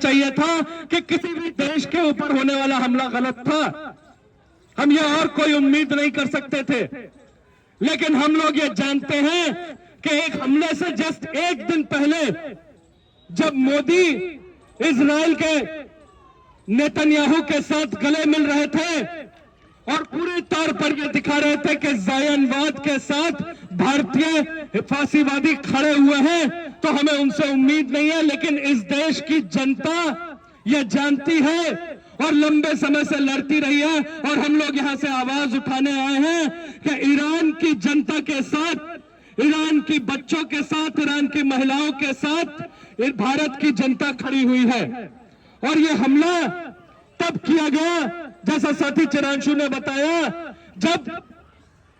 चाहिए था कि किसी भी देश के ऊपर होने वाला हमला गलत था, हम ये और कोई उम्मीद नहीं कर सकते थे। लेकिन हम लोग ये जानते हैं कि एक हमले से जस्ट एक दिन पहले जब मोदी इजराइल के नेतन्याहू के साथ गले मिल रहे थे और पूरे तौर पर ये दिखा रहे थे कि जायनवाद के साथ भारतीय फांसीवादी खड़े हुए हैं, तो हमें उनसे उम्मीद नहीं है। लेकिन इस देश की जनता ये जानती है और लंबे समय से लड़ती रही है, और हम लोग यहां से आवाज उठाने आए हैं कि ईरान की जनता के साथ, ईरान की बच्चों के साथ, ईरान की महिलाओं के साथ भारत की जनता खड़ी हुई है। और ये हमला तब किया गया, जैसा साथी चिरांशु ने बताया, जब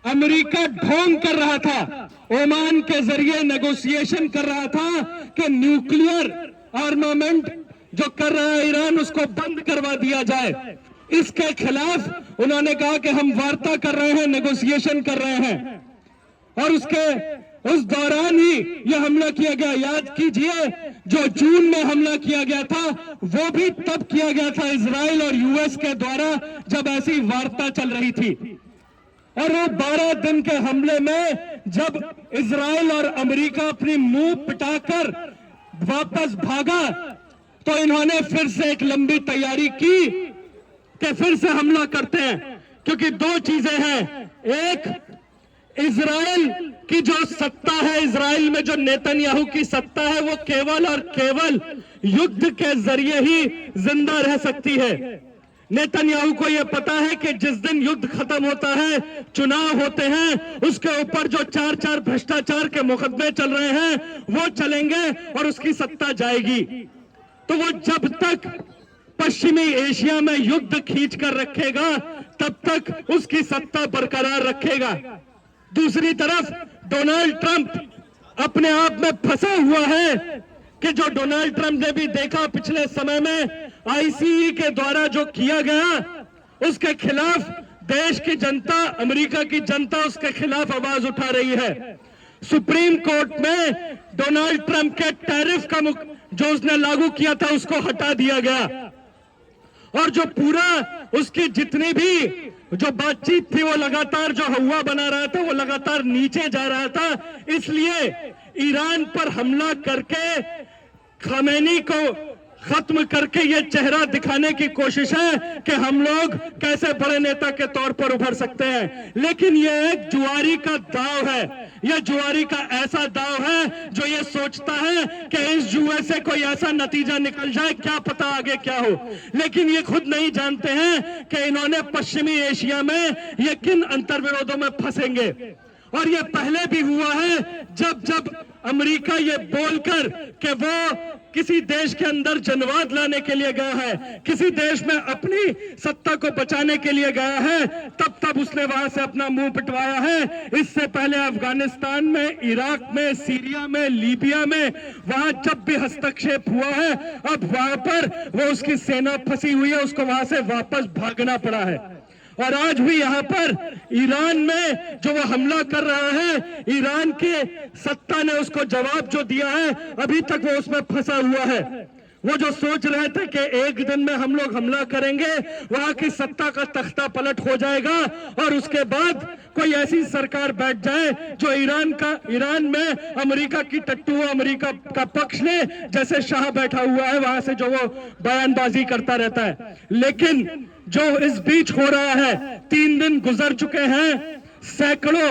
अमेरिका ढोंग कर रहा था, ओमान के जरिए नेगोशिएशन कर रहा था कि न्यूक्लियर आर्मामेंट जो कर रहा है ईरान, उसको बंद करवा दिया जाए। इसके खिलाफ उन्होंने कहा कि हम वार्ता कर रहे हैं, नेगोशिएशन कर रहे हैं, और उस दौरान ही यह हमला किया गया। याद कीजिए, जो जून में हमला किया गया था वो भी तब किया गया था इजराइल और यूएस के द्वारा, जब ऐसी वार्ता चल रही थी। और वो 12 दिन के हमले में जब इजराइल और अमेरिका अपनी मुंह पिटाकर वापस भागा, तो इन्होंने फिर से एक लंबी तैयारी की कि फिर से हमला करते हैं। क्योंकि दो चीजें हैं, एक इजराइल की जो सत्ता है, इजराइल में जो नेतन्याहू की सत्ता है, वो केवल और केवल युद्ध के जरिए ही जिंदा रह सकती है। नेतन्याहू को यह पता है कि जिस दिन युद्ध खत्म होता है, चुनाव होते हैं, उसके ऊपर जो 4 भ्रष्टाचार के मुकदमे चल रहे हैं वो चलेंगे और उसकी सत्ता जाएगी। तो वो जब तक पश्चिमी एशिया में युद्ध खींच कर रखेगा, तब तक उसकी सत्ता बरकरार रखेगा। दूसरी तरफ डोनाल्ड ट्रंप अपने आप में फंसा हुआ है कि जो डोनाल्ड ट्रंप ने भी देखा पिछले समय में आईसीई के द्वारा जो किया गया, उसके खिलाफ देश की जनता, अमेरिका की जनता उसके खिलाफ आवाज उठा रही है। सुप्रीम कोर्ट में डोनाल्ड ट्रंप के टैरिफ का जो उसने लागू किया था उसको हटा दिया गया, और जो पूरा उसकी जितनी भी जो बातचीत थी वो लगातार जो हवा बना रहा था वो लगातार नीचे जा रहा था। इसलिए ईरान पर हमला करके खामेनी को खत्म करके ये चेहरा दिखाने की कोशिश है कि हम लोग कैसे बड़े नेता के तौर पर उभर सकते हैं। लेकिन ये एक जुआरी का दाव है, यह जुआरी का ऐसा दाव है जो ये सोचता है कि इस जुए से कोई ऐसा नतीजा निकल जाए, क्या पता आगे क्या हो। लेकिन ये खुद नहीं जानते हैं कि इन्होंने पश्चिमी एशिया में ये किन अंतर्विरोधों में फंसेंगे। और ये पहले भी हुआ है, जब अमेरिका ये बोलकर कि वो किसी देश के अंदर जनवाद लाने के लिए गया है, किसी देश में अपनी सत्ता को बचाने के लिए गया है, तब उसने वहां से अपना मुंह पिटवाया है। इससे पहले अफगानिस्तान में, इराक में, सीरिया में, लीबिया में, वहां जब भी हस्तक्षेप हुआ है, अब वहां पर वो उसकी सेना फंसी हुई है, उसको वहां से वापस भागना पड़ा है। और आज भी यहाँ पर ईरान में जो वो हमला कर रहा है, ईरान की सत्ता ने उसको जवाब जो दिया है, अभी तक वो उसमें फंसा हुआ है। वो जो सोच रहे थे कि एक दिन में हम लोग हमला करेंगे, वहां की सत्ता का तख्ता पलट हो जाएगा और उसके बाद कोई ऐसी सरकार बैठ जाए जो ईरान में अमेरिका की टट्टू, अमेरिका का पक्ष ले, जैसे शाह बैठा हुआ है वहां से जो वो बयानबाजी करता रहता है। लेकिन जो इस बीच हो रहा है, 3 दिन गुजर चुके हैं, सैकड़ों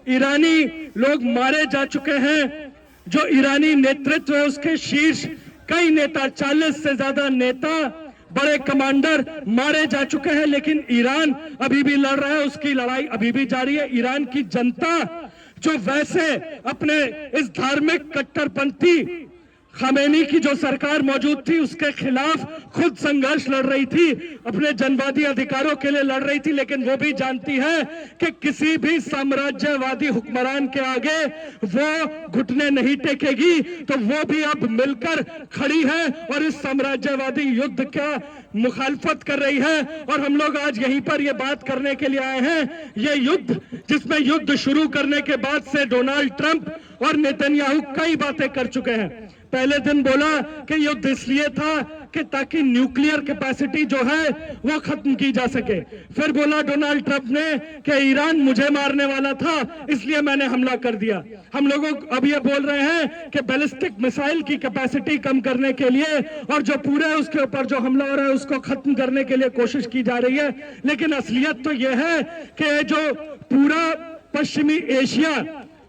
ईरानी लोग मारे जा चुके हैं। जो ईरानी नेतृत्व है उसके शीर्ष कई नेता, 40 से ज्यादा नेता, बड़े कमांडर मारे जा चुके हैं। लेकिन ईरान अभी भी लड़ रहा है, उसकी लड़ाई अभी भी जारी है। ईरान की जनता जो वैसे अपने इस धार्मिक कट्टरपंथी खामेनी की जो सरकार मौजूद थी उसके खिलाफ खुद संघर्ष लड़ रही थी, अपने जनवादी अधिकारों के लिए लड़ रही थी, लेकिन वो भी जानती है कि किसी भी साम्राज्यवादी हुक्मरान के आगे वो घुटने नहीं टेकेगी। तो वो भी अब मिलकर खड़ी है और इस साम्राज्यवादी युद्ध का मुखालफत कर रही है। और हम लोग आज यहीं पर ये बात करने के लिए आए हैं, ये युद्ध जिसमें युद्ध शुरू करने के बाद से डोनाल्ड ट्रंप और नेतन्याहू कई बातें कर चुके हैं। पहले दिन बोला कि युद्ध इसलिए था कि ताकि न्यूक्लियर कैपेसिटी जो है वो खत्म की जा सके। फिर बोला डोनाल्ड ट्रंप ने कि ईरान मुझे मारने वाला था इसलिए मैंने हमला कर दिया। हम लोगों अब ये बोल रहे हैं कि बैलिस्टिक मिसाइल की कैपेसिटी कम करने के लिए और जो पूरे उसके ऊपर जो हमला हो रहा है उसको खत्म करने के लिए कोशिश की जा रही है। लेकिन असलियत तो यह है कि जो पूरा पश्चिमी एशिया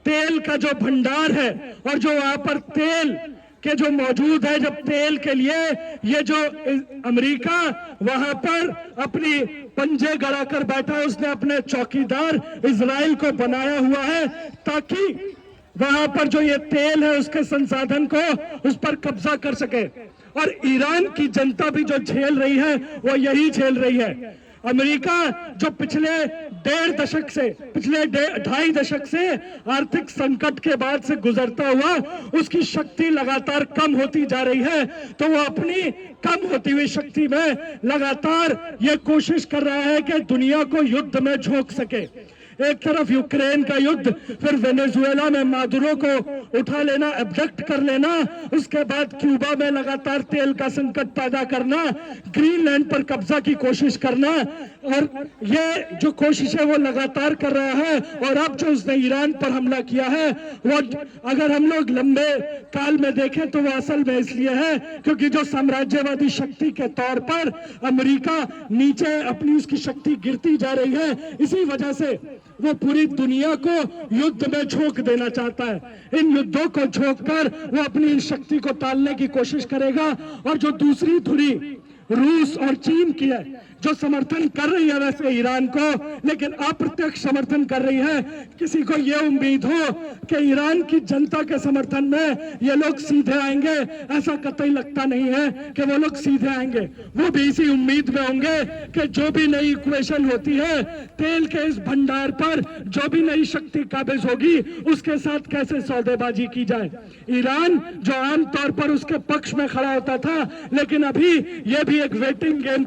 तेल का जो भंडार है और जो वहां पर तेल के जो मौजूद है, जब तेल के लिए ये जो अमेरिका वहां पर अपनी पंजे गड़ाकर बैठा है, उसने अपने चौकीदार इजराइल को बनाया हुआ है ताकि वहां पर जो ये तेल है उसके संसाधन को उस पर कब्जा कर सके। और ईरान की जनता भी जो झेल रही है वो यही झेल रही है। अमेरिका जो पिछले 2.5 दशक से आर्थिक संकट के बाद से गुजरता हुआ उसकी शक्ति लगातार कम होती जा रही है, तो वो अपनी कम होती हुई शक्ति में लगातार ये कोशिश कर रहा है कि दुनिया को युद्ध में झोंक सके। एक तरफ यूक्रेन का युद्ध, फिर वेनेजुएला में मादुरो को उठा लेना, एब्डक्ट कर लेना, उसके बाद क्यूबा में लगातार तेल का संकट पैदा करना, ग्रीनलैंड पर कब्जा की कोशिश करना, और ये जो कोशिश है वो लगातार कर रहा है। और अब जो उसने ईरान पर हमला किया है वो अगर हम लोग लंबे काल में देखें तो वो असल में इसलिए है क्योंकि जो साम्राज्यवादी शक्ति के तौर पर अमेरिका नीचे अपनी उसकी शक्ति गिरती जा रही है, इसी वजह से वो पूरी दुनिया को युद्ध में झोंक देना चाहता है। इन युद्धों को झोंक कर वो अपनी शक्ति को टालने की कोशिश करेगा। और जो दूसरी धुरी रूस और चीन की है, जो समर्थन कर रही है वैसे ईरान को, लेकिन अप्रत्यक्ष समर्थन कर रही है। किसी को यह उम्मीद हो कि ईरान की जनता के समर्थन में ये लोग सीधे आएंगे, ऐसा कतई लगता नहीं है कि वो लोग सीधे आएंगे। वो भी इसी उम्मीद में होंगे कि जो भी नई इक्वेशन होती है तेल के इस भंडार पर, जो भी नई शक्ति काबिज होगी उसके साथ कैसे सौदेबाजी की जाए। ईरान जो आमतौर पर उसके पक्ष में खड़ा होता था, लेकिन अभी ये भी एक वेटिंग गेम